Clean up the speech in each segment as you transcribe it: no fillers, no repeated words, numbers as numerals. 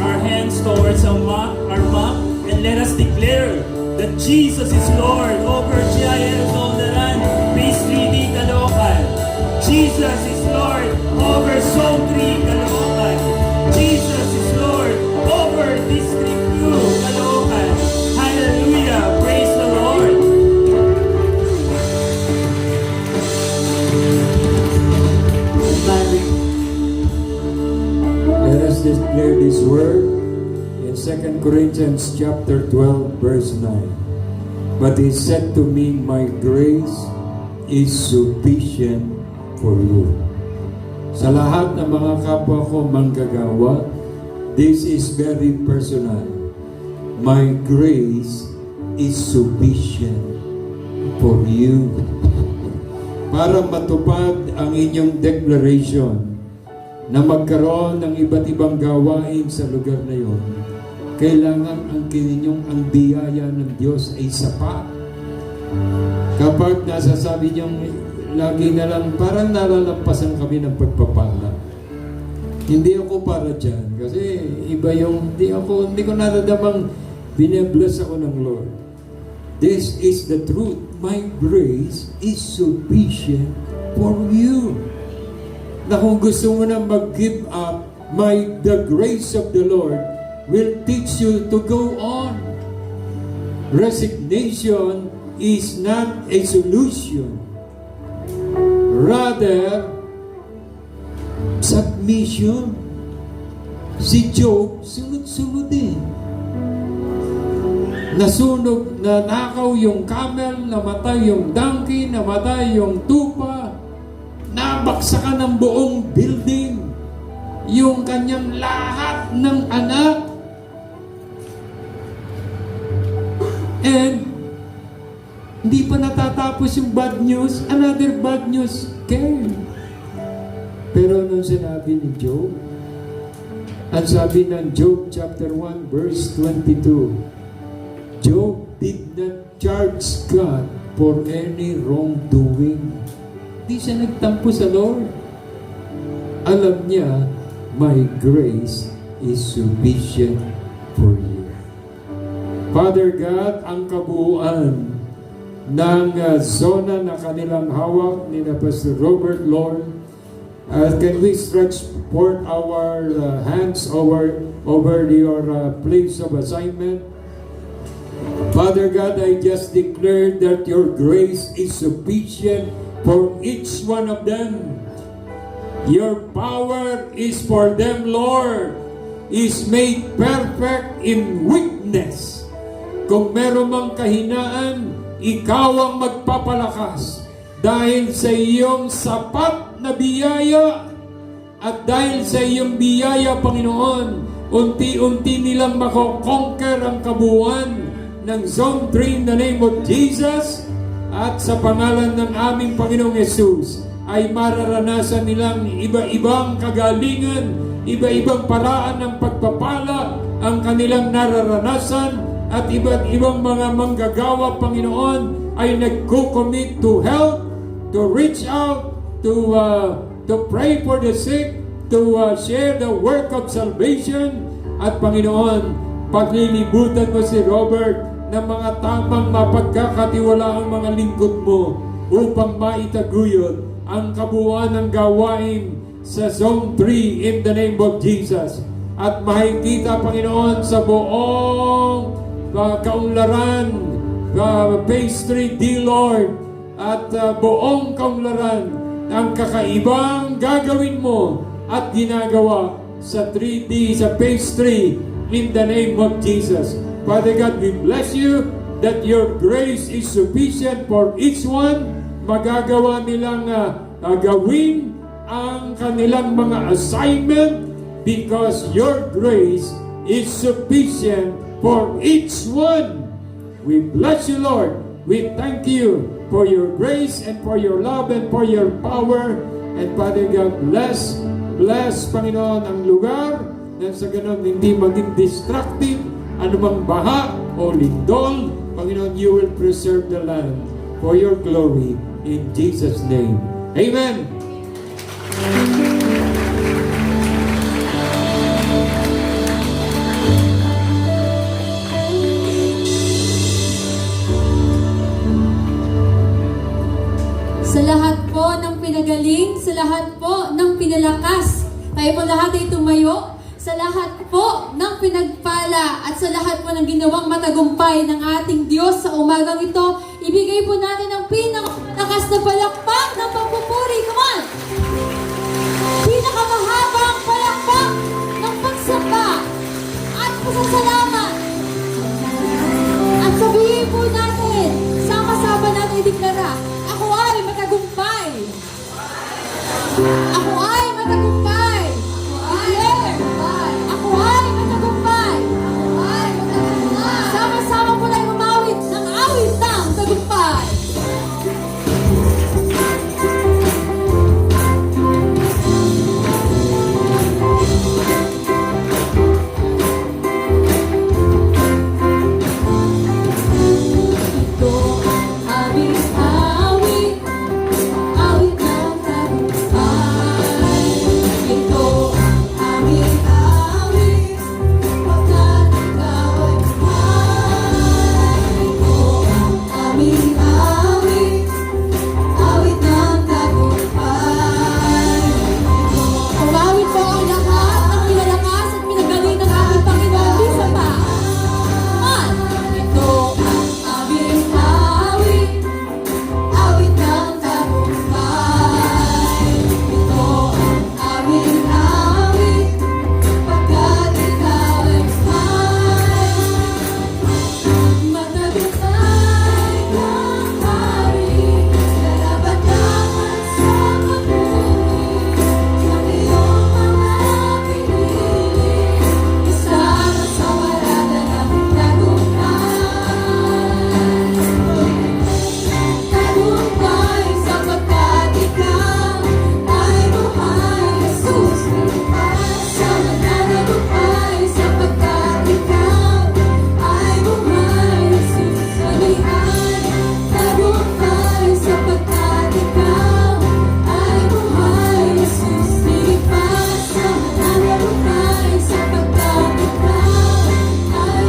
our hands towards our mouth and let us declare that Jesus is Lord over GIL Soldaran, Base 3D Caloocan. Jesus is Lord over Zone 3 Caloocan. Jesus is Lord over District 2 Caloocan. Hallelujah! Praise the Lord! Let us declare this word in 2 Corinthians chapter 12 verse 9. But he said to me, my grace is sufficient for you. Sa lahat ng mga kapwa ko manggagawa, this is very personal. My grace is sufficient for you. Para matupad ang inyong declaration na magkaroon ng iba't ibang gawain sa lugar na yon, kailangan ang biyaya ng Diyos ay sapat. Kapag nasasabi niyong lagi na lang, parang nalalampasan kami ng pagpapala. Hindi ako para dyan. Kasi iba yung, hindi ko naradamang binabless ako ng Lord. This is the truth. My grace is sufficient for you. Na kung gusto mo na mag-give up, the grace of the Lord will teach you to go on. Resignation is not a solution. Rather, submission. Si Job, sunod-sunod din. Nasunog, nanakaw yung camel, namatay yung donkey, namatay yung tupa, nabaksakan ng buong building, yung kanyang lahat ng anak. And hindi pa natatapos yung bad news, another bad news came. Pero nung sinabi ni Job, ang sabi ng Job chapter 1 verse 22, Job did not charge God for any wrongdoing. Hindi siya nagtampo sa Lord. Alam niya, my grace is sufficient for you. Father God, ang kabuuan ng zona na kanilang hawak ni Pastor Robert, Lord, can we stretch forth our hands over your place of assignment? Father God, I just declare that your grace is sufficient for each one of them. Your power is for them, Lord, is made perfect in weakness. Kung meron mang kahinaan, ikaw ang magpapalakas dahil sa iyong sapat na biyaya. At dahil sa iyong biyaya, Panginoon, unti-unti nilang makokonquer ang kabuuan ng Zone 3 in the name of Jesus. At sa pangalan ng aming Panginoong Jesus, ay mararanasan nilang iba-ibang kagalingan, iba-ibang paraan ng pagpapala ang kanilang nararanasan. At iba't ibang mga manggagawa, Panginoon, ay nagko-commit to help, to reach out, to pray for the sick, to share the work of salvation. At Panginoon, paglilibutan mo si Robert ng mga tamang mapagkakatiwala ang mga lingkod mo upang maitaguyod ang kabuuan ng gawain sa Zone 3 in the name of Jesus. At makikita, Panginoon, sa buong kaunlaran, Base 3D, Lord, at buong kaunlaran, ang kakaibang gagawin mo at ginagawa sa 3D, sa Base 3 in the name of Jesus. Father God, we bless you that your grace is sufficient for each one. Magagawa nilang gawin ang kanilang mga assignment because your grace is sufficient for each one. We bless you, Lord. We thank you for your grace and for your love and for your power. And Father God, bless, Panginoon, ang lugar na sa ganun hindi maging destructive, anumang baha o lindol. Panginoon, you will preserve the land for your glory in Jesus' name. Amen. pinagaling, sa lahat po ng pinalakas. Tayo po lahat ay tumayo, sa lahat po ng pinagpala at sa lahat po ng ginawang matagumpay ng ating Diyos sa umagang ito. Ibigay po natin ang pinakalakas na palakpak ng pagpupuri. Come on! Pinakamahabang palakpak ng pagsamba at pasasalamat. At sabihin po natin, sama-sama natin ideklara, ako ay matagumpay. Ako ay matagumpay. Declare. Ako ay matagumpay. Sama-sama po tayo umawit ng awit ng tagumpay. Ito ang aming awit, awit ng tagumpay. Ito ang aming awit, pagkat ikaw ay mahal. Ito ang aming awit, awit ng tagumpay. Umawit po ang lahat ng pinalakas at pinagaling ng ating Panginoon di sa pa. Ito ang aming awit, awit ng tagumpay. Ito ang aming awit, pagkat ikaw ay mahal. Matagumpay kang hari, narapataman sa pagpuri ng iyong mga pinili, kasama sa parada ng tagumpay. Tagumpay sapagkat ikaw ay buhay, Jesus. Sama na tagumpay sapagkat ikaw ay buhay, Jesus. Salihan, tagumpay sapagkat ikaw ay buhay, Jesus. Lipas, sama na tagumpay sapagkat ikaw ay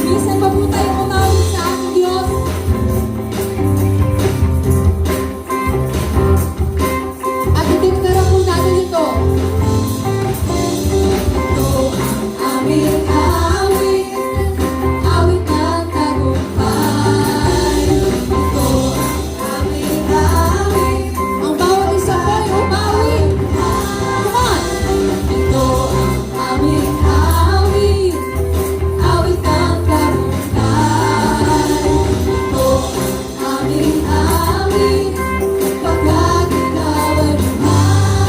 Minsan pa po tayo umawit sa ating Diyos. At itinagara po natin ito. Ito ang aming awit, awit ng tagumpay. Ito ang aming awit. Ang bawat isa po ay umawit. Come on! Ito ang aming awit, awit ng tagumpay. Ito ang aming awit, pagkat ikaw ay mahal.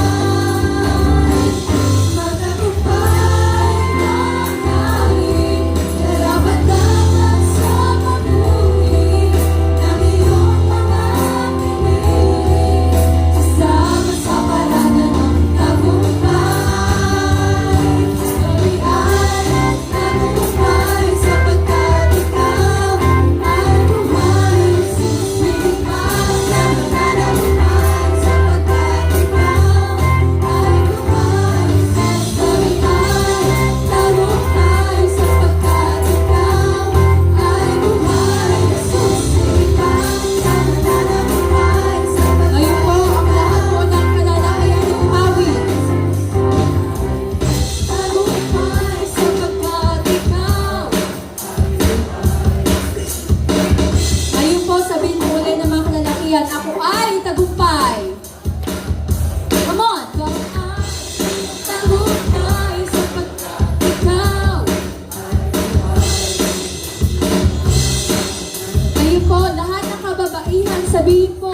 Matagumpay ng hari, narapataman sa pagpuri ng iyong mga pinili, kasama sa parada ng tagumpay. Salihan, tagumpay sapagkat ikaw ay buhay, Jesus. Lipas, sama na tagumpay sapagkat ikaw ay buhay, Jesus. Salihan, tagumpay sapagkat ikaw ay buhay, Jesus. Lipas, sama na tagumpay sapagkat ngayon po ang lahat po ng kalalakihan ay umawit. Tagumpay sapagkat ikaw. Ngayon po sabihin mo ulit ng mga kalalakihan, ako ay tagumpay. Come on! Ako ay tagumpay sapagkat ikaw. Ngayon po, lahat ng kababaihan sabihin po